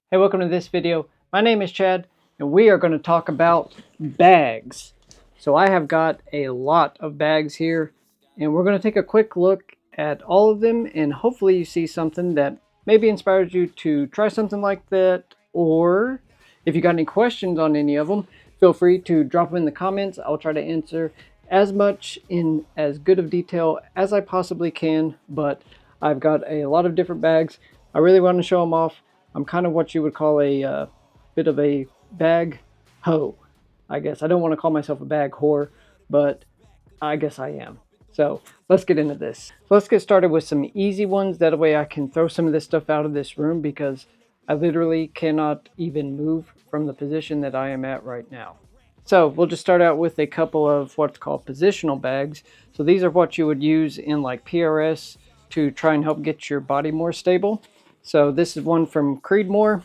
Hey, welcome to this video. My name is Chad, and we are going to talk about bags. So I have got a lot of bags here, and we're going to take a quick look at all of them, and hopefully you see something that maybe inspires you to try something like that, or if you got any questions on any of them, feel free to drop them in the comments. I'll try to answer as much in as good of detail as I possibly can, but I've got a lot of different bags. I really want to show them off. I'm kind of what you would call a bit of a bag hoe, I guess. I don't want to call myself a bag whore, but I guess I am. So let's get into this. So let's get started with some easy ones. That way I can throw some of this stuff out of this room because I literally cannot even move from the position that I am at right now. So we'll just start out with a couple of what's called positional bags. So these are what you would use in like PRS to try and help get your body more stable. So this is one from Creedmoor,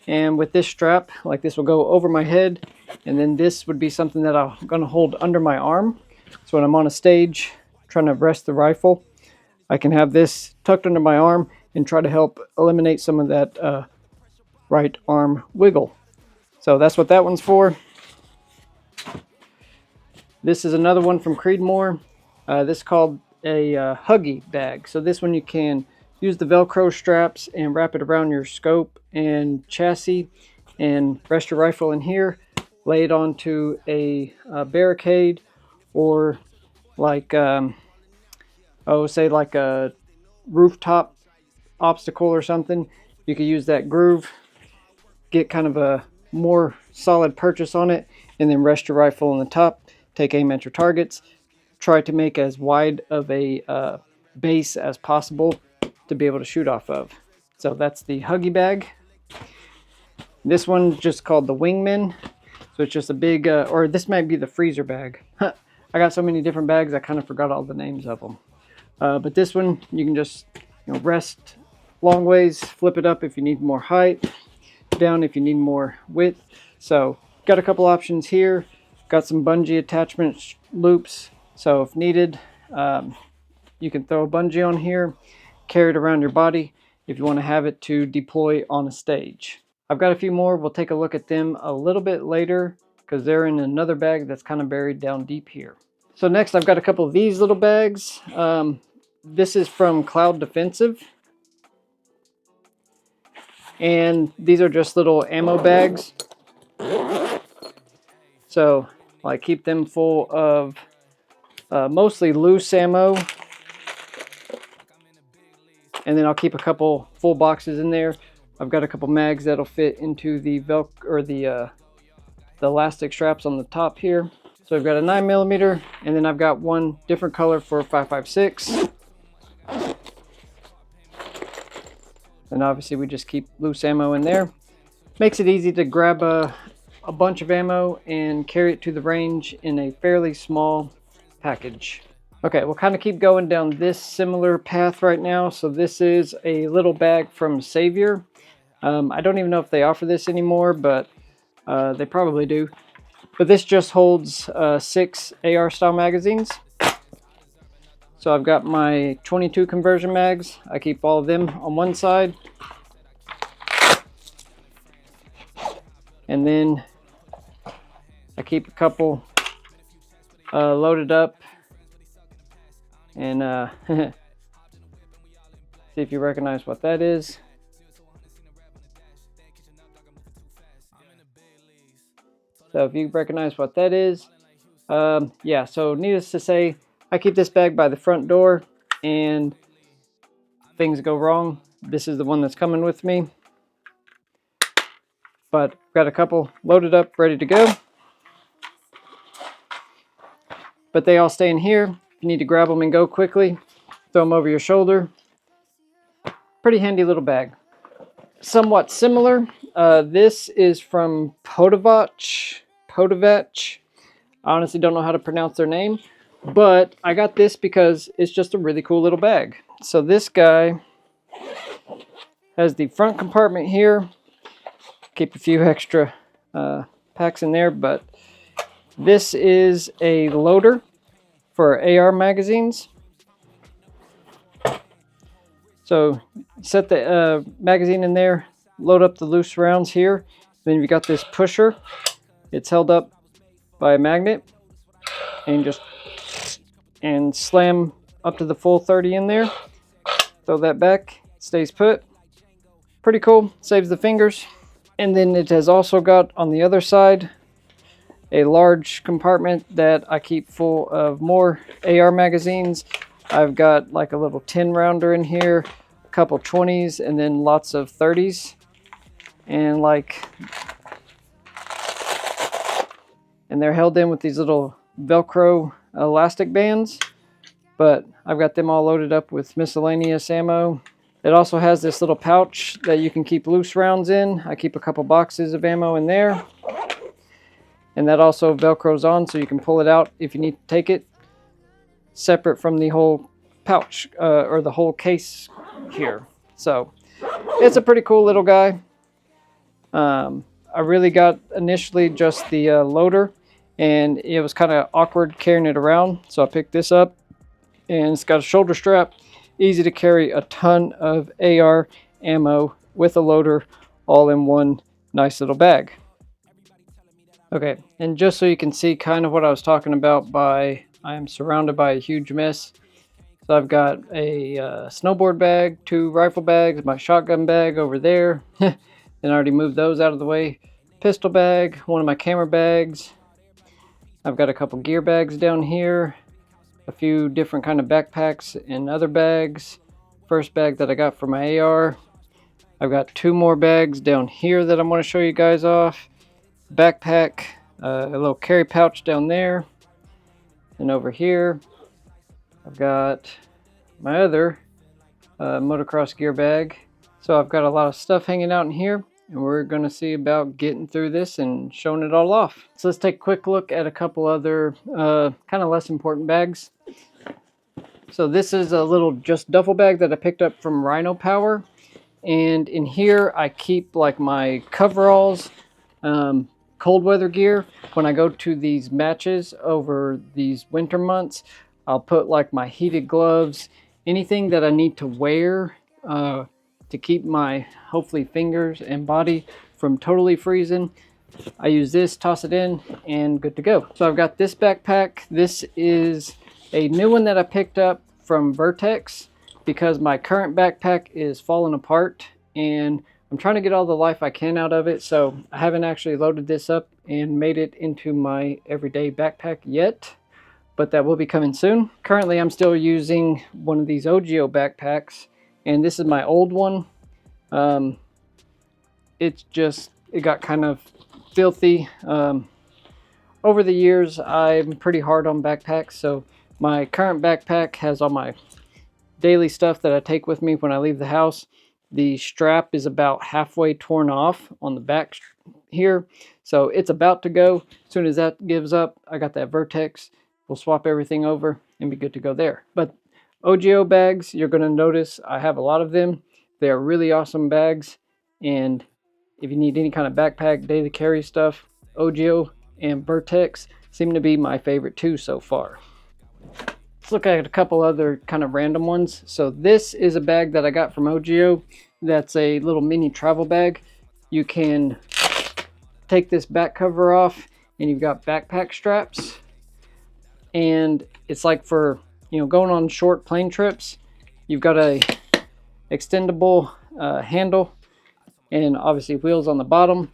and with this strap, like this will go over my head, and then this would be something that I'm going to hold under my arm. So when I'm on a stage trying to rest the rifle, I can have this tucked under my arm and try to help eliminate some of that right arm wiggle. So that's what that one's for. This is another one from Creedmoor. This is called a Huggy bag. So this one you can use the Velcro straps and wrap it around your scope and chassis and rest your rifle in here, lay it onto a barricade, or like say like a rooftop obstacle or something. You could use that groove, get kind of a more solid purchase on it, and then rest your rifle on the top, take aim at your targets, try to make as wide of a base as possible to be able to shoot off of. So that's the Huggy bag. This one's just called the Wingman. So it's just a big, or this might be the freezer bag. I got so many different bags, I kind of forgot all the names of them. But this one, you can just rest long ways, flip it up if you need more height, down if you need more width. So got a couple options here. Got some bungee attachment loops. So if needed, you can throw a bungee on here, carry it around your body if you want to have it to deploy on a stage. I've got a few more. We'll take a look at them a little bit later because they're in another bag that's kind of buried down deep here. So next I've got a couple of these little bags. This is from Cloud Defensive. And these are just little ammo bags. So I keep them full of mostly loose ammo. And then I'll keep a couple full boxes in there. I've got a couple mags that'll fit into the the elastic straps on the top here. So I've got a 9mm, and then I've got one different color for 5.56. And obviously we just keep loose ammo in there. Makes it easy to grab a bunch of ammo and carry it to the range in a fairly small package. Okay, we'll kind of keep going down this similar path right now. So this is a little bag from Savior. I don't even know if they offer this anymore, but they probably do. But this just holds 6 AR style magazines. So I've got my 22 conversion mags. I keep all of them on one side. And then I keep a couple loaded up. And see if you recognize what that is. So if you recognize what that is, yeah, so needless to say, I keep this bag by the front door, and things go wrong. This is the one that's coming with me. But I've got a couple loaded up, ready to go. But they all stay in here. You need to grab them and go quickly. Throw them over your shoulder. Pretty handy little bag. Somewhat similar. This is from Podavach. I honestly don't know how to pronounce their name, but I got this because it's just a really cool little bag. So this guy has the front compartment here. Keep a few extra packs in there, but this is a loader for AR magazines. So set the magazine in there. load up the loose rounds here. Then you've got this pusher. It's held up by a magnet, and just slam up to the full 30 in there. Throw that back, stays put. Pretty cool, saves the fingers. And then it has also got on the other side a large compartment that I keep full of more AR magazines. I've got like a little 10 rounder in here, a couple 20s, and then lots of 30s. And they're held in with these little Velcro elastic bands, but I've got them all loaded up with miscellaneous ammo. It also has this little pouch that you can keep loose rounds in. I keep a couple boxes of ammo in there, and that also Velcros on, so you can pull it out if you need to take it separate from the whole pouch or the whole case here. So it's a pretty cool little guy. I really got initially just the loader, and it was kind of awkward carrying it around, so I picked this up, and it's got a shoulder strap, easy to carry a ton of AR ammo with a loader all in one nice little bag. Okay, and just so you can see kind of what I was talking about by I am surrounded by a huge mess. So I've got a snowboard bag, 2 rifle bags, my shotgun bag over there, and I already moved those out of the way. Pistol bag, one of my camera bags. I've got a couple gear bags down here, a few different kind of backpacks and other bags. First bag that I got for my AR. I've got 2 more bags down here that I'm going to show you guys off. Backpack, a little carry pouch down there. And over here, I've got my other motocross gear bag. So I've got a lot of stuff hanging out in here, and we're going to see about getting through this and showing it all off. So let's take a quick look at a couple other kind of less important bags. So this is a little just duffel bag that I picked up from RynoPower, and in here I keep like my coveralls, cold weather gear. When I go to these matches over these winter months, I'll put like my heated gloves, anything that I need to wear to keep my hopefully fingers and body from totally freezing. I use this, toss it in, and good to go. So I've got this backpack. This is a new one that I picked up from Vertx because my current backpack is falling apart and I'm trying to get all the life I can out of it. So I haven't actually loaded this up and made it into my everyday backpack yet, but that will be coming soon. Currently I'm still using one of these Ogio backpacks, and this is my old one. It got kind of filthy. Over the years I'm pretty hard on backpacks, so my current backpack has all my daily stuff that I take with me when I leave the house. The strap is about halfway torn off on the back here, so it's about to go. As soon as that gives up, I got that Vertx. We'll swap everything over and be good to go there. But Ogio bags, you're going to notice I have a lot of them. They are really awesome bags, and if you need any kind of backpack, daily carry stuff, Ogio and Vertx seem to be my favorite two so far. Let's look at a couple other kind of random ones. So this is a bag that I got from Ogio. That's a little mini travel bag. You can take this back cover off and you've got backpack straps. And it's like for, going on short plane trips. You've got a extendable handle and obviously wheels on the bottom.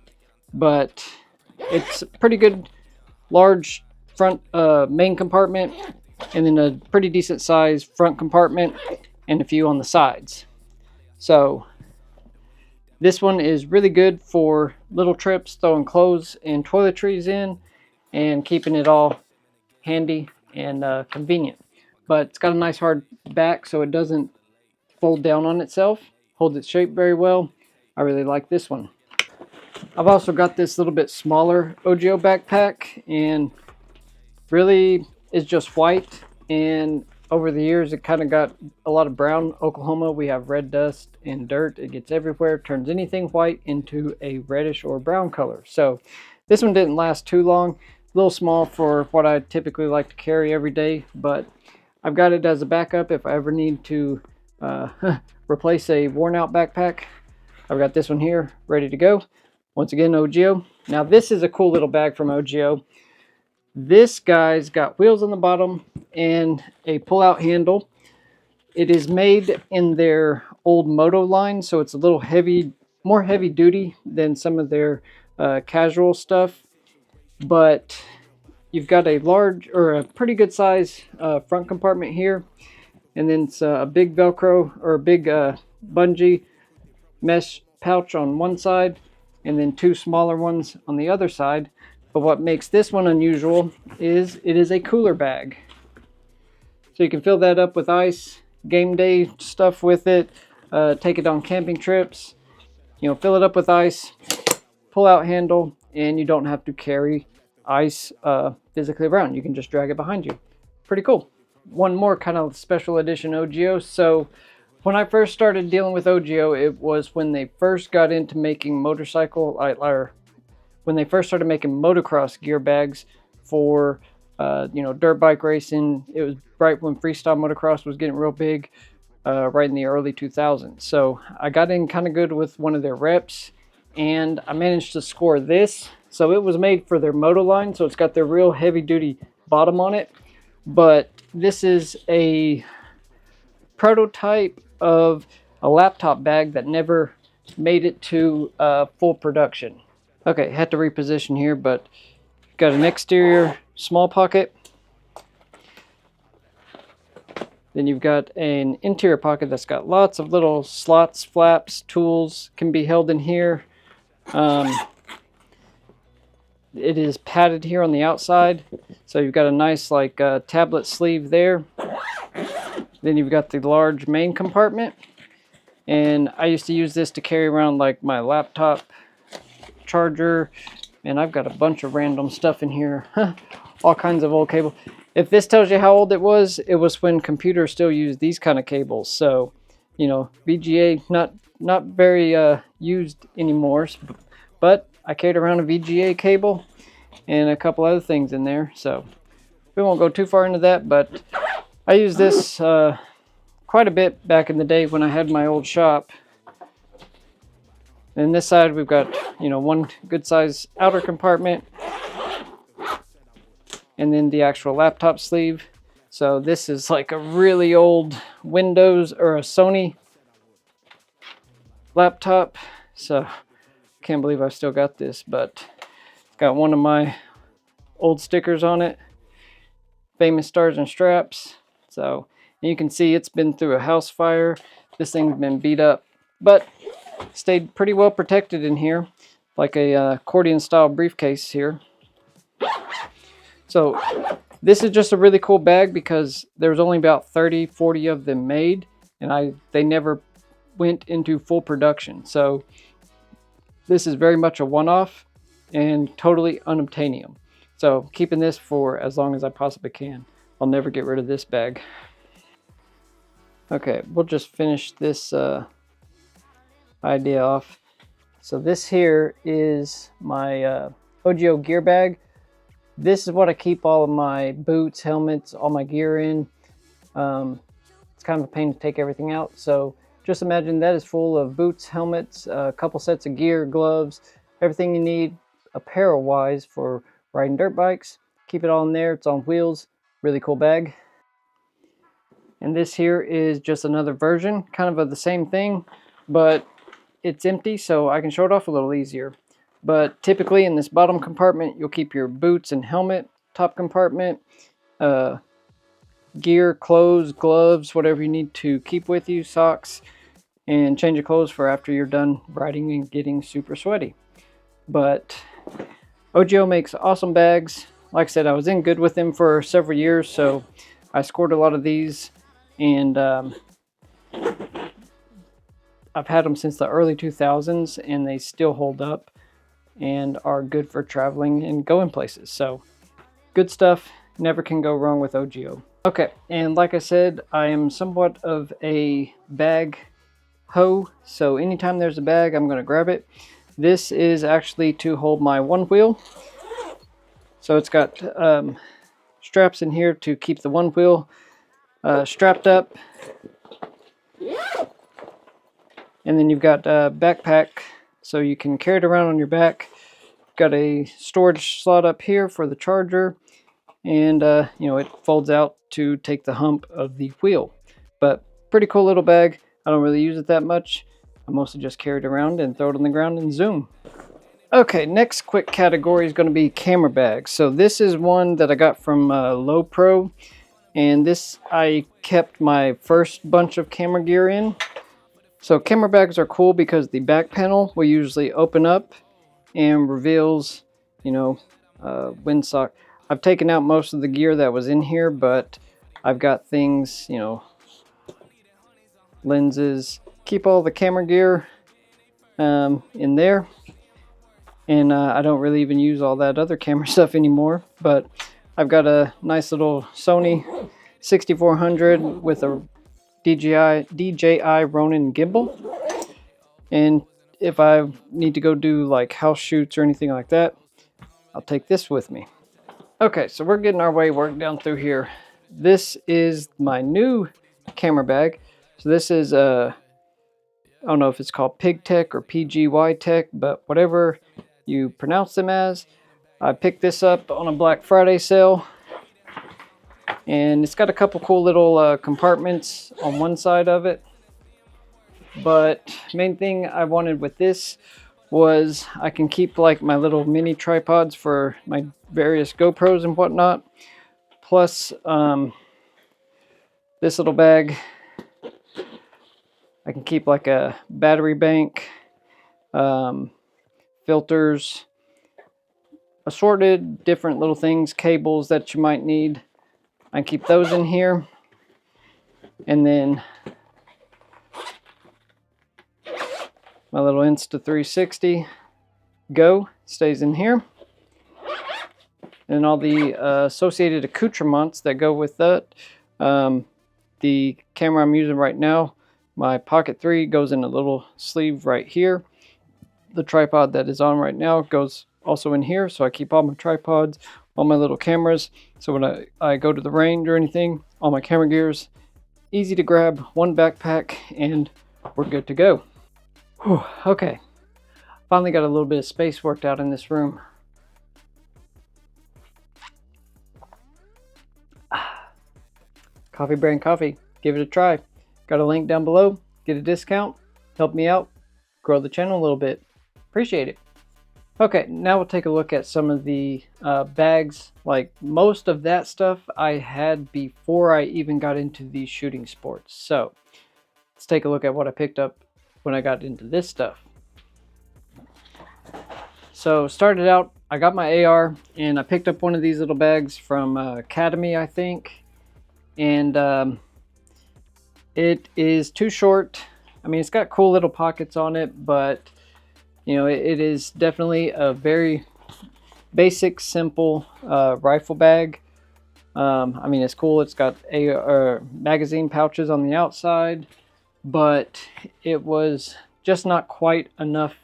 But it's a pretty good large front main compartment, and then a pretty decent size front compartment and a few on the sides. So this one is really good for little trips, throwing clothes and toiletries in and keeping it all handy and convenient. But it's got a nice hard back so it doesn't fold down on itself, holds its shape very well. I really like this one. I've also got this little bit smaller Ogio backpack, and really is just white, and over the years it kind of got a lot of brown. Oklahoma, we have red dust and dirt. It gets everywhere, turns anything white into a reddish or brown color. So this one didn't last too long. A little small for what I typically like to carry every day, but I've got it as a backup if I ever need to replace a worn out backpack. I've got this one here ready to go. Once again, Ogio. Now this is a cool little bag from Ogio. This guy's got wheels on the bottom and a pull-out handle. It is made in their old Moto line, so it's a little heavy, more heavy duty than some of their casual stuff. But you've got a large, or a pretty good size front compartment here, and then it's a big Velcro, or a big bungee mesh pouch on one side, and then two smaller ones on the other side. But what makes this one unusual is it is a cooler bag. So you can fill that up with ice, game day stuff with it, take it on camping trips, you know, fill it up with ice, pull out handle, and you don't have to carry ice physically around. You can just drag it behind you. Pretty cool. One more kind of special edition Ogio. So when I first started dealing with Ogio, it was when they first got into making when they first started making motocross gear bags for you know, dirt bike racing. It was right when freestyle motocross was getting real big, right in the early 2000s. So I got in kind of good with one of their reps, and I managed to score this. So it was made for their Moto line, so it's got their real heavy duty bottom on it. But this is a prototype of a laptop bag that never made it to full production. Okay, had to reposition here, but got an exterior small pocket. Then you've got an interior pocket that's got lots of little slots, flaps, tools can be held in here. It is padded here on the outside, so you've got a nice like tablet sleeve there. Then you've got the large main compartment, and I used to use this to carry around like my laptop charger, and I've got a bunch of random stuff in here. All kinds of old cable. If this tells you how old it was when computers still used these kind of cables. So, you know, VGA not very used anymore, but I carried around a VGA cable and a couple other things in there. So we won't go too far into that, but I used this quite a bit back in the day when I had my old shop. And this side we've got, you know, one good size outer compartment, and then the actual laptop sleeve. So this is like a really old Windows or a Sony laptop. So can't believe I still got this, but it's got one of my old stickers on it, famous stars and straps. So you can see it's been through a house fire. This thing's been beat up, but stayed pretty well protected in here, like a accordion style briefcase here. So this is just a really cool bag because there's only about 30-40 of them made, and they never went into full production. So this is very much a one-off and totally unobtainium. So keeping this for as long as I possibly can. I'll never get rid of this bag. Okay, we'll just finish this idea off. So this here is my Ogio gear bag. This is what I keep all of my boots, helmets, all my gear in. It's kind of a pain to take everything out. So just imagine that is full of boots, helmets, a couple sets of gear, gloves, everything you need apparel wise for riding dirt bikes. Keep it all in there. It's on wheels. Really cool bag. And this here is just another version, kind of the same thing, but it's empty, so I can show it off a little easier. But typically in this bottom compartment, you'll keep your boots and helmet. Top compartment, gear, clothes, gloves, whatever you need to keep with you, socks, and change your clothes for after you're done riding and getting super sweaty. But Ogio makes awesome bags. Like I said, I was in good with them for several years, so I scored a lot of these, and I've had them since the early 2000s, and they still hold up and are good for traveling and going places. So good stuff. Never can go wrong with Ogio. Okay, and like I said, I am somewhat of a bag hoe, so anytime there's a bag, I'm going to grab it. This is actually to hold my OneWheel. So it's got straps in here to keep the OneWheel strapped up. And then you've got a backpack, so you can carry it around on your back. Got a storage slot up here for the charger, and you know, it folds out to take the hump of the wheel. But pretty cool little bag. I don't really use it that much. I mostly just carry it around and throw it on the ground and zoom. Okay, next quick category is going to be camera bags. So this is one that I got from LowePro, and this I kept my first bunch of camera gear in. So camera bags are cool because the back panel will usually open up and reveals, you know, windsock. I've taken out most of the gear that was in here, but I've got things, you know, lenses, keep all the camera gear in there. And I don't really even use all that other camera stuff anymore, but I've got a nice little Sony 6400 with a DJI Ronin gimbal. And if I need to go do like house shoots or anything like that, I'll take this with me. Okay, so we're getting our way worked down through here. This is my new camera bag. So this is I don't know if it's called PGTech or PGYTech, but whatever you pronounce them as. I picked this up on a Black Friday sale, and it's got a couple cool little compartments on one side of it. But main thing I wanted with this was I can keep like my little mini tripods for my various GoPros and whatnot. Plus this little bag, I can keep like a battery bank, filters, assorted different little things, cables that you might need. I can keep those in here. And then my little Insta360 Go stays in here. And all the associated accoutrements that go with that. The camera I'm using right now, my Pocket 3, goes in a little sleeve right here. The tripod that is on right now goes also in here, so I keep all my tripods, all my little cameras. So when I go to the range or anything, all my camera gear's easy to grab, one backpack, and we're good to go. Whew, okay, finally got a little bit of space worked out in this room. Coffee Brand Coffee, give it a try. Got a link down below, get a discount, help me out, grow the channel a little bit. Appreciate it. Okay, now we'll take a look at some of the bags. Like most of that stuff I had before I even got into the shooting sports. So let's take a look at what I picked up when I got into this stuff. So started out, I got my AR and I picked up one of these little bags from Academy, I think. And it is too short. I mean, it's got cool little pockets on it, but you know, it is definitely a very basic, simple rifle bag. I mean, it's cool. It's got magazine pouches on the outside, but it was just not quite enough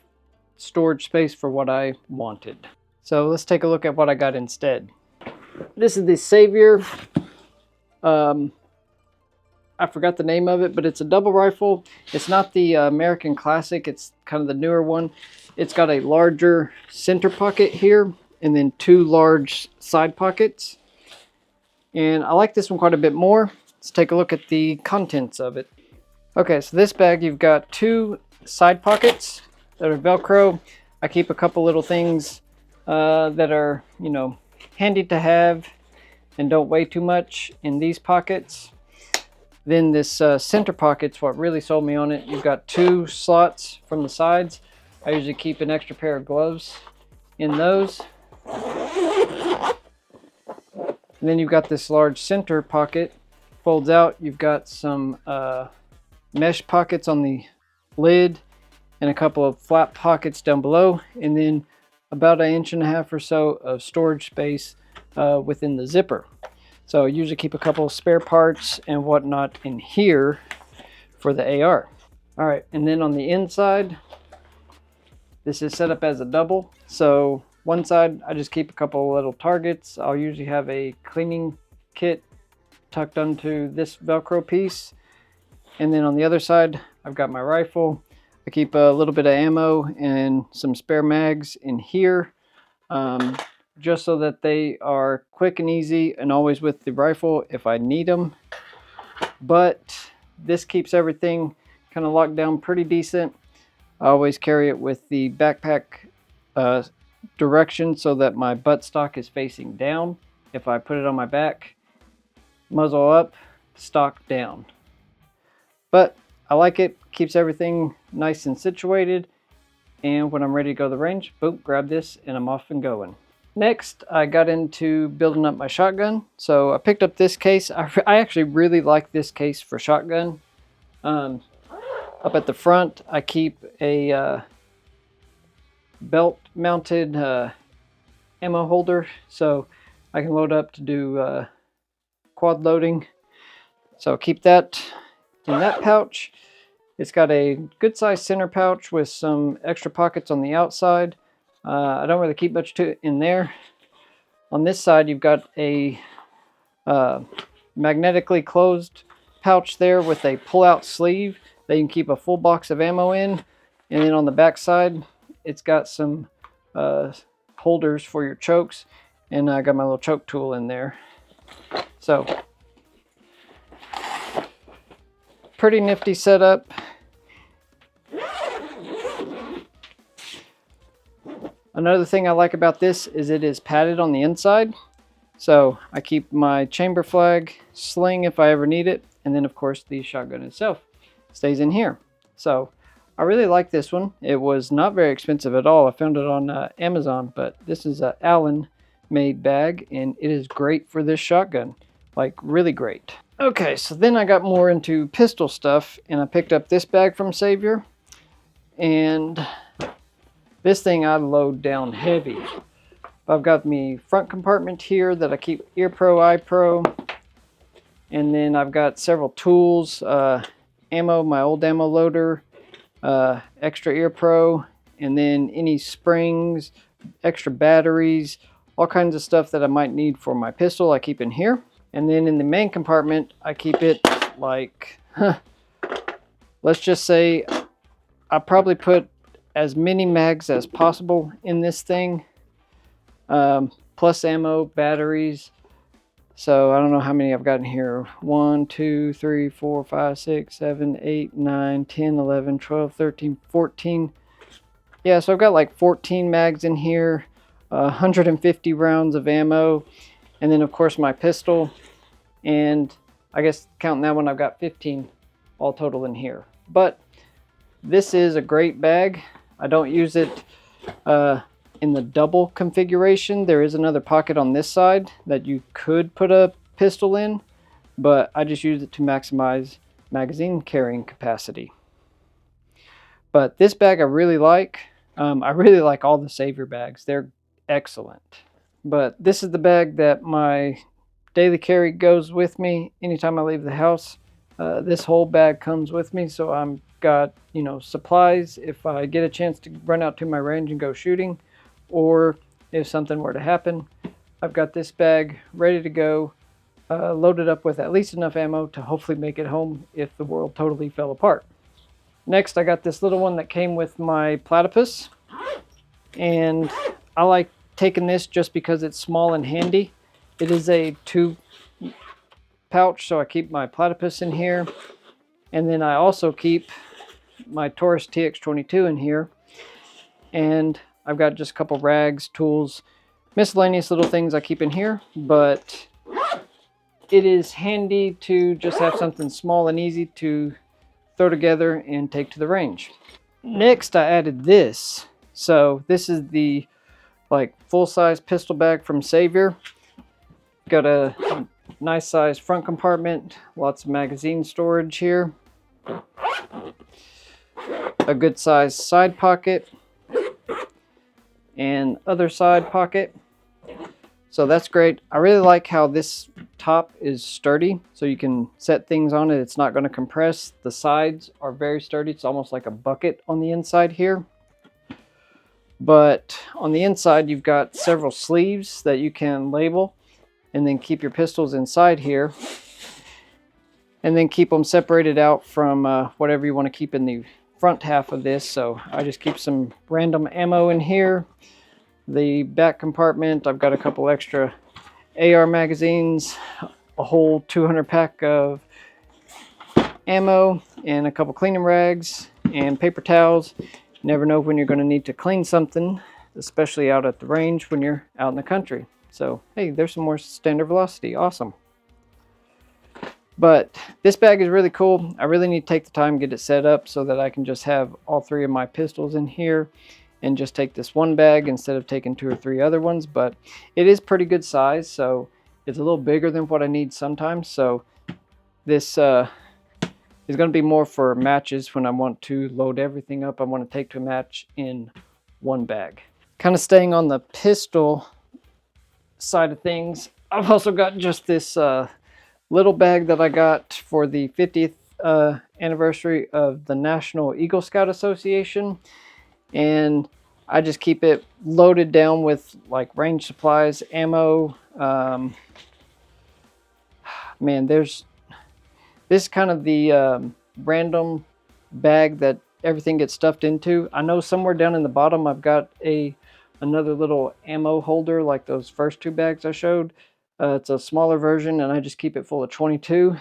storage space for what I wanted. So let's take a look at what I got instead. This is the Savior. I forgot the name of it, but it's a double rifle. It's not the American Classic. It's kind of the newer one. It's got a larger center pocket here and then two large side pockets. And I like this one quite a bit more. Let's take a look at the contents of it. Okay, so this bag, you've got two side pockets that are Velcro. I keep a couple little things that are, you know, handy to have and don't weigh too much in these pockets. Then this center pocket's what really sold me on it. You've got two slots from the sides. I usually keep an extra pair of gloves in those. And then you've got this large center pocket. Folds out. You've got some mesh pockets on the lid and a couple of flap pockets down below. And then about 1.5 inches or so of storage space within the zipper. So I usually keep a couple of spare parts and whatnot in here for the AR. All right, and then on the inside, this is set up as a double. So one side, I just keep a couple of little targets. I'll usually have a cleaning kit tucked onto this Velcro piece. And then on the other side, I've got my rifle. I keep a little bit of ammo and some spare mags in here, just so that they are quick and easy and always with the rifle if I need them. But this keeps everything kind of locked down pretty decent. I always carry it with the backpack direction so that my buttstock is facing down. If I put it on my back, muzzle up, stock down. But I like it, keeps everything nice and situated, and when I'm ready to go to the range, boom, grab this and I'm off and going. Next, I got into building up my shotgun. So I picked up this case. I actually really like this case for shotgun. Up at the front, I keep a belt mounted ammo holder, so I can load up to do quad loading. So keep that in that pouch. It's got a good sized center pouch with some extra pockets on the outside. I don't really keep much in there. On this side, you've got a magnetically closed pouch there with a pull-out sleeve that you can keep a full box of ammo in. And then on the back side, it's got some holders for your chokes. And I got my little choke tool in there. So, pretty nifty setup. Another thing I like about this is it is padded on the inside. So I keep my chamber flag, sling if I ever need it, and then of course the shotgun itself stays in here. So I really like this one. It was not very expensive at all. I found it on Amazon, but this is an Allen made bag and it is great for this shotgun. Like really great. Okay, so then I got more into pistol stuff and I picked up this bag from Savior, and this thing I load down heavy. I've got my front compartment here that I keep ear pro, eye pro, and then I've got several tools, ammo, my old ammo loader, extra ear pro, and then any springs, extra batteries, all kinds of stuff that I might need for my pistol I keep in here. And then in the main compartment I keep it like, let's just say I probably put as many mags as possible in this thing, plus ammo, batteries. So I don't know how many I've got in here. 1, 2, 3, 4, 5, 6, 7, 8, 9, 10, 11, 12, 13, 14. Yeah, so I've got like 14 mags in here, 150 rounds of ammo, and then of course my pistol. And I guess counting that one, I've got 15 all total in here. But this is a great bag. I don't use it in the double configuration. There is another pocket on this side that you could put a pistol in, but I just use it to maximize magazine carrying capacity. But this bag I really like. I really like all the Savior bags. They're excellent. But this is the bag that my daily carry goes with me anytime I leave the house. This whole bag comes with me, so I'm got, you know, supplies if I get a chance to run out to my range and go shooting, or if something were to happen. I've got this bag ready to go, loaded up with at least enough ammo to hopefully make it home if the world totally fell apart. Next, I got this little one that came with my Platypus, and I like taking this just because it's small and handy. It is a 2 pouch, so I keep my Platypus in here, and then I also keep my Taurus TX22 in here, and I've got just a couple rags, tools, miscellaneous little things I keep in here. But it is handy to just have something small and easy to throw together and take to the range. Next, I added this. So this is the like full-size pistol bag from Savior. Got a nice size front compartment, lots of magazine storage here, a good size side pocket, and other side pocket. So that's great. I really like how this top is sturdy, so you can set things on it. It's not going to compress. The sides are very sturdy. It's almost like a bucket on the inside here. But on the inside, you've got several sleeves that you can label and then keep your pistols inside here, and then keep them separated out from whatever you want to keep in the front half of this, so I just keep some random ammo in here. The back compartment, I've got a couple extra AR magazines, a whole 200 pack of ammo, and a couple cleaning rags and paper towels. You never know when you're going to need to clean something, especially out at the range when you're out in the country. So hey, there's some more standard velocity. Awesome. But this bag is really cool. I really need to take the time, get it set up so that I can just have all 3 of my pistols in here and just take this one bag instead of taking 2 or 3 other ones. But it is pretty good size, so it's a little bigger than what I need sometimes. So this is going to be more for matches when I want to load everything up I want to take to a match in one bag. Kind of staying on the pistol side of things, I've also got just this little bag that I got for the 50th anniversary of the National Eagle Scout Association, and I just keep it loaded down with like range supplies, ammo. Man, this is kind of the random bag that everything gets stuffed into. I know somewhere down in the bottom I've got another little ammo holder like those first 2 bags I showed. It's a smaller version, and I just keep it full of 22.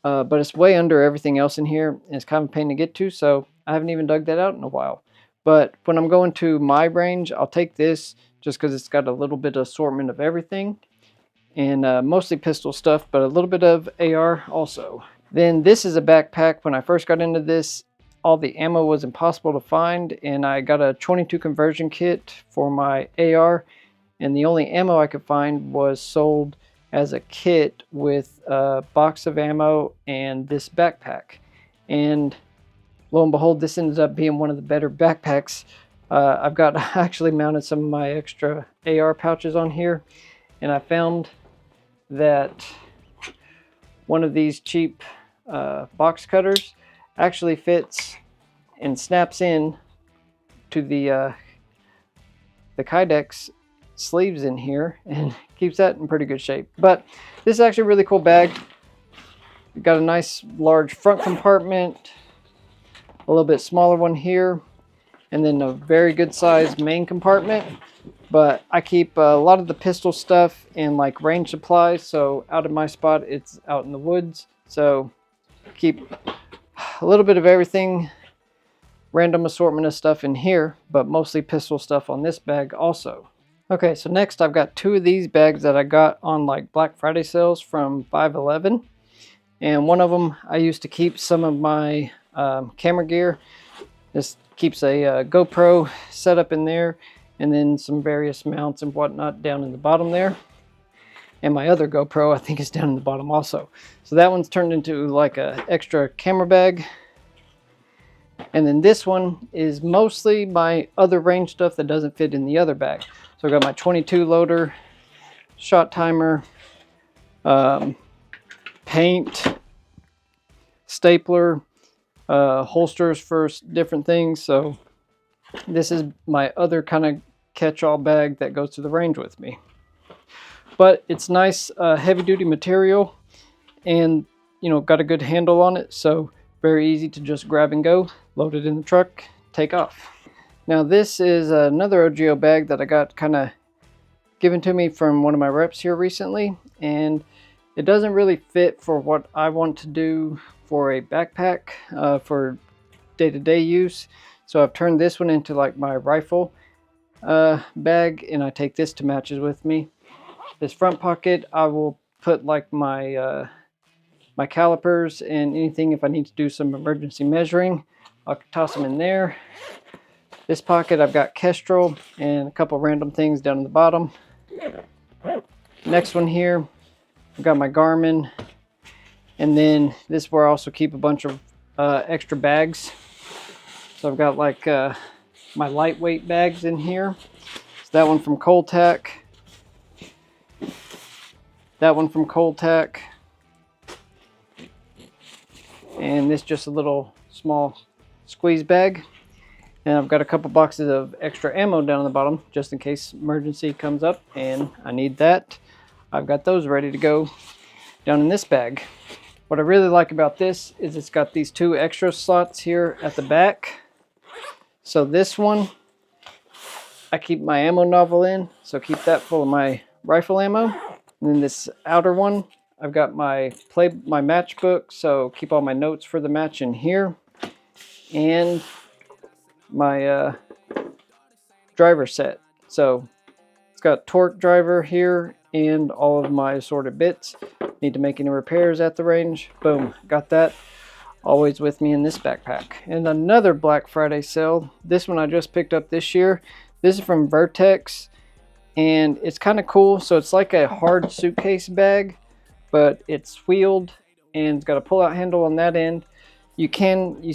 But it's way under everything else in here, and it's kind of a pain to get to, so I haven't even dug that out in a while. But when I'm going to my range, I'll take this just because it's got a little bit of assortment of everything, and mostly pistol stuff, but a little bit of AR also. Then this is a backpack. When I first got into this, all the ammo was impossible to find, and I got a 22 conversion kit for my AR, and the only ammo I could find was sold as a kit with a box of ammo and this backpack. And lo and behold, this ended up being one of the better backpacks. I've got actually mounted some of my extra AR pouches on here, and I found that one of these cheap box cutters actually fits and snaps in to the Kydex sleeves in here and keeps that in pretty good shape. But this is actually a really cool bag. You've got a nice large front compartment, a little bit smaller one here, and then a very good sized main compartment. But I keep a lot of the pistol stuff in like range supplies, so out of my spot it's out in the woods, so keep a little bit of everything, random assortment of stuff in here, but mostly pistol stuff on this bag also. Okay, so next I've got 2 of these bags that I got on like Black Friday sales from 511, and one of them I used to keep some of my camera gear. This keeps a GoPro set up in there, and then some various mounts and whatnot down in the bottom there. And my other GoPro I think is down in the bottom also. So that one's turned into like a extra camera bag. And then this one is mostly my other range stuff that doesn't fit in the other bag. So I've got my 22 loader, shot timer, paint, stapler, holsters for different things. So this is my other kind of catch-all bag that goes to the range with me. But it's nice heavy-duty material, and you know, got a good handle on it, so very easy to just grab and go, load it in the truck, take off. Now this is another Ogio bag that I got kind of given to me from one of my reps here recently, and it doesn't really fit for what I want to do for a backpack for day-to-day use. So I've turned this one into like my rifle bag, and I take this to matches with me. This front pocket I will put like my my calipers and anything if I need to do some emergency measuring. I'll toss them in there. This pocket I've got Kestrel and a couple random things down in the bottom. Next one here I've got my Garmin, and then this is where I also keep a bunch of extra bags. So I've got like my lightweight bags in here. So that one from Cole-Tac, that one from Cole-Tac, and this just a little small squeeze bag. And I've got a couple boxes of extra ammo down on the bottom just in case emergency comes up and I need that. I've got those ready to go down in this bag. What I really like about this is it's got these 2 extra slots here at the back. So this one, I keep my ammo nozzle in, so keep that full of my rifle ammo. And then this outer one, I've got my matchbook, so keep all my notes for the match in here. And my driver set. So it's got torque driver here and all of my assorted bits. Need to make any repairs at the range. Boom, got that. Always with me in this backpack. And another Black Friday sale. This one I just picked up this year. This is from Vertx, and it's kind of cool. So it's like a hard suitcase bag, but it's wheeled and it's got a pull-out handle on that end. You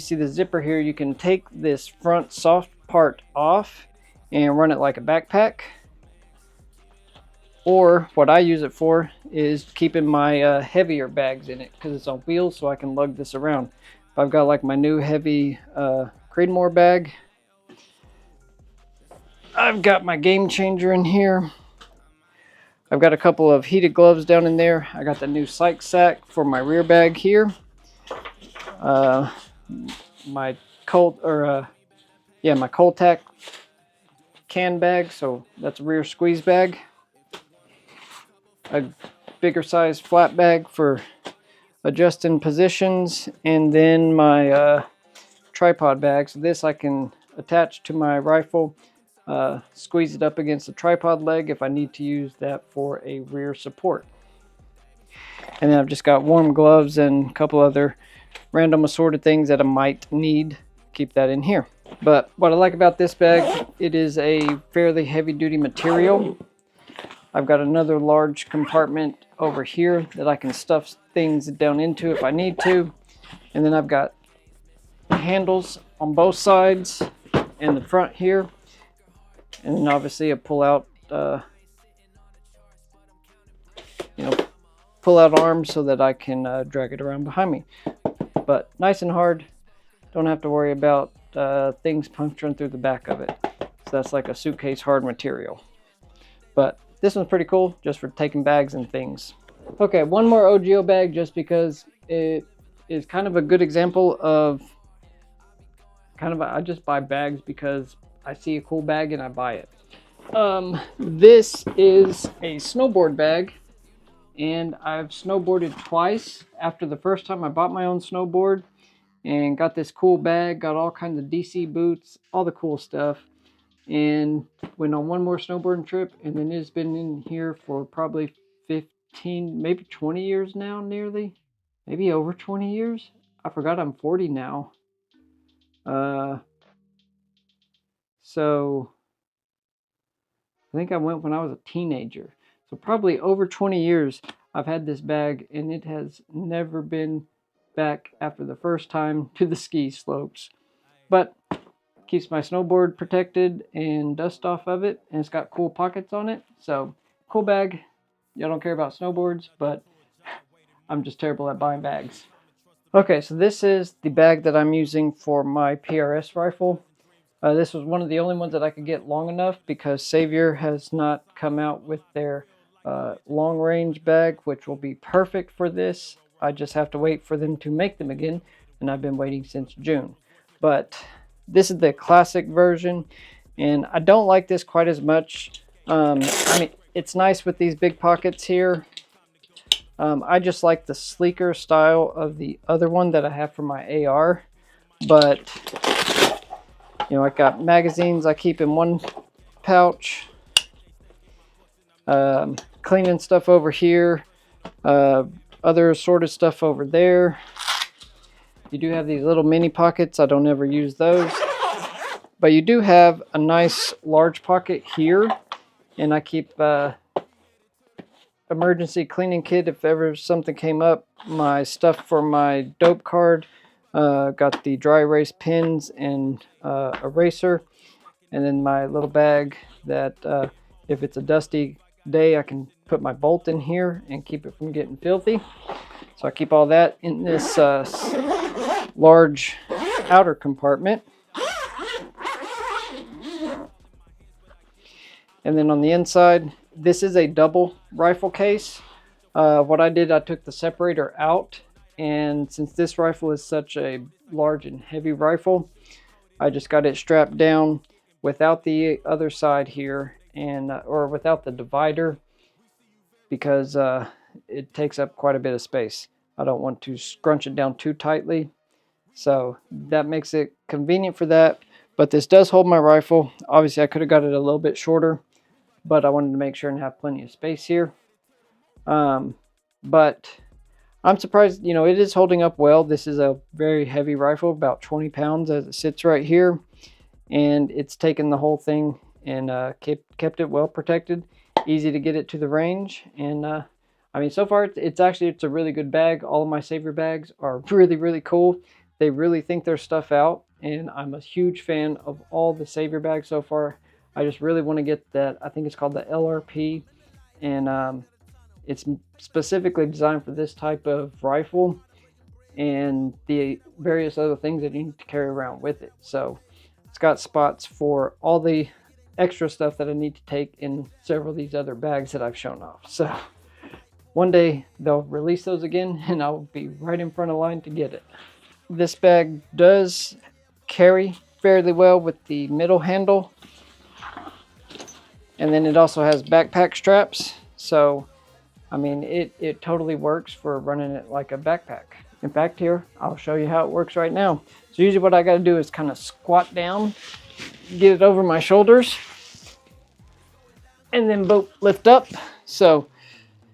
see the zipper here, you can take this front soft part off and run it like a backpack. Or what I use it for is keeping my heavier bags in it, because it's on wheels, so I can lug this around. If I've got like my new heavy Creedmoor bag, I've got my game changer in here. I've got a couple of heated gloves down in there. I got the new psych sack for my rear bag here. My Cole-Tac can bag, so that's a rear squeeze bag. A bigger size flat bag for adjusting positions, and then my tripod bag. So this I can attach to my rifle, squeeze it up against the tripod leg if I need to use that for a rear support. And then I've just got warm gloves and a couple other random assorted things that I might need. Keep that in here. But what I like about this bag, it is a fairly heavy duty material. I've got another large compartment over here that I can stuff things down into if I need to. And then I've got handles on both sides and the front here. And then obviously a pull-out arm so that I can drag it around behind me. But nice and hard. Don't have to worry about things puncturing through the back of it. So that's like a suitcase hard material. But this one's pretty cool, just for taking bags and things. Okay, one more Ogio bag, just because it is kind of a good example of I just buy bags because I see a cool bag and I buy it. This is a snowboard bag, and I've snowboarded twice. After the first time I bought my own snowboard and got this cool bag, got all kinds of DC boots, all the cool stuff, and went on one more snowboarding trip, and then it's been in here for probably 15, maybe 20 years now, nearly. Maybe over 20 years. I forgot I'm 40 now. So I think I went when I was a teenager. So probably over 20 years I've had this bag, and it has never been back after the first time to the ski slopes. But keeps my snowboard protected and dust off of it, and it's got cool pockets on it. So cool bag. Y'all don't care about snowboards, but I'm just terrible at buying bags. Okay, so this is the bag that I'm using for my PRS rifle. This was one of the only ones that I could get long enough, because Savior has not come out with their long range bag, which will be perfect for this. I just have to wait for them to make them again, and I've been waiting since June. But this is the classic version, and I don't like this quite as much. I mean, it's nice with these big pockets here. I just like the sleeker style of the other one that I have for my AR. But, you know, I got magazines I keep in one pouch. Cleaning stuff over here. Other assorted stuff over there. You do have these little mini pockets. I don't ever use those. But you do have a nice large pocket here. And I keep emergency cleaning kit if ever something came up. My stuff for my dope card. Got the dry erase pins and eraser. And then my little bag that if it's a dusty day, I can put my bolt in here and keep it from getting filthy. So I keep all that in this large outer compartment. And then on the inside, this is a double rifle case. What I did, I took the separator out and since this rifle is such a large and heavy rifle, I just got it strapped down without the other side here, and or without the divider, because it takes up quite a bit of space. I don't want to scrunch it down too tightly, so that makes it convenient for that. But this does hold my rifle. Obviously I could have got it a little bit shorter, but I wanted to make sure and have plenty of space here. But I'm surprised, you know, it is holding up well. This is a very heavy rifle, about 20 pounds as it sits right here, and it's taken the whole thing and kept it well protected. Easy to get it to the range, and I mean, so far it's a really good bag. All of my Savior bags are really cool. They really think their stuff out, and I'm a huge fan of all the Savior bags so far. I just really want to get that, I think it's called the LRP, and it's specifically designed for this type of rifle and the various other things that you need to carry around with it. So it's got spots for all the extra stuff that I need to take in several of these other bags that I've shown off. So one day they'll release those again and I'll be right in front of line to get it. This bag does carry fairly well with the middle handle, and then it also has backpack straps. So I mean, it totally works for running it like a backpack. In fact, here, I'll show you how it works right now. So usually what I got to do is kind of squat down, get it over my shoulders, and then boop, lift up. So,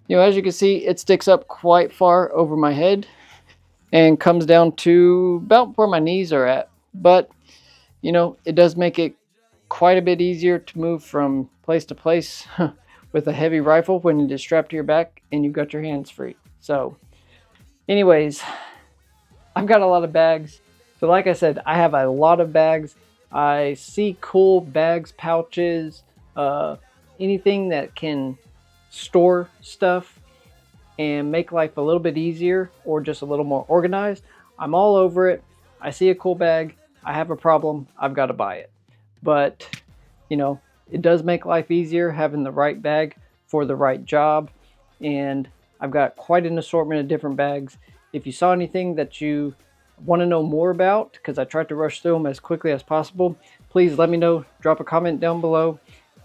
you know, as you can see, it sticks up quite far over my head and comes down to about where my knees are at. But, you know, it does make it quite a bit easier to move from place to place with a heavy rifle when it is strapped to your back and you've got your hands free. So anyways, I've got a lot of bags. So like I said, I have a lot of bags. I see cool bags, pouches, anything that can store stuff and make life a little bit easier or just a little more organized. I'm all over it. I see a cool bag, I have a problem, I've got to buy it. But, you know, it does make life easier having the right bag for the right job, and I've got quite an assortment of different bags. If you saw anything that you want to know more about, because I tried to rush through them as quickly as possible, please let me know. Drop a comment down below.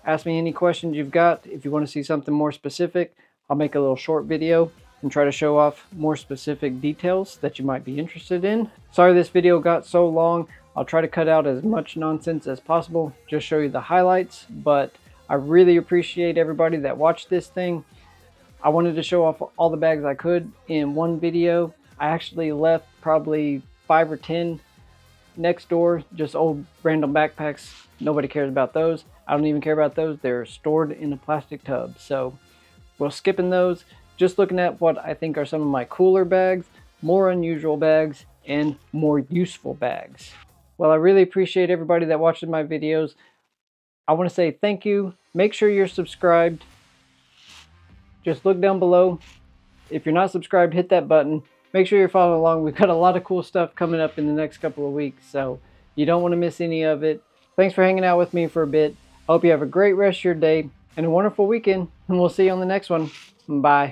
Ask me any questions you've got. If you want to see something more specific, I'll make a little short video and try to show off more specific details that you might be interested in. Sorry this video got so long. I'll try to cut out as much nonsense as possible, just show you the highlights, but I really appreciate everybody that watched this thing. I wanted to show off all the bags I could in one video. I actually left probably 5 or 10 next door, just old random backpacks. Nobody cares about those. I don't even care about those. They're stored in a plastic tub. So we're skipping those, just looking at what I think are some of my cooler bags, more unusual bags, and more useful bags. Well, I really appreciate everybody that watches my videos. I want to say thank you. Make sure you're subscribed. Just look down below. If you're not subscribed, hit that button. Make sure you're following along. We've got a lot of cool stuff coming up in the next couple of weeks, so you don't want to miss any of it. Thanks for hanging out with me for a bit. I hope you have a great rest of your day and a wonderful weekend, and we'll see you on the next one. Bye.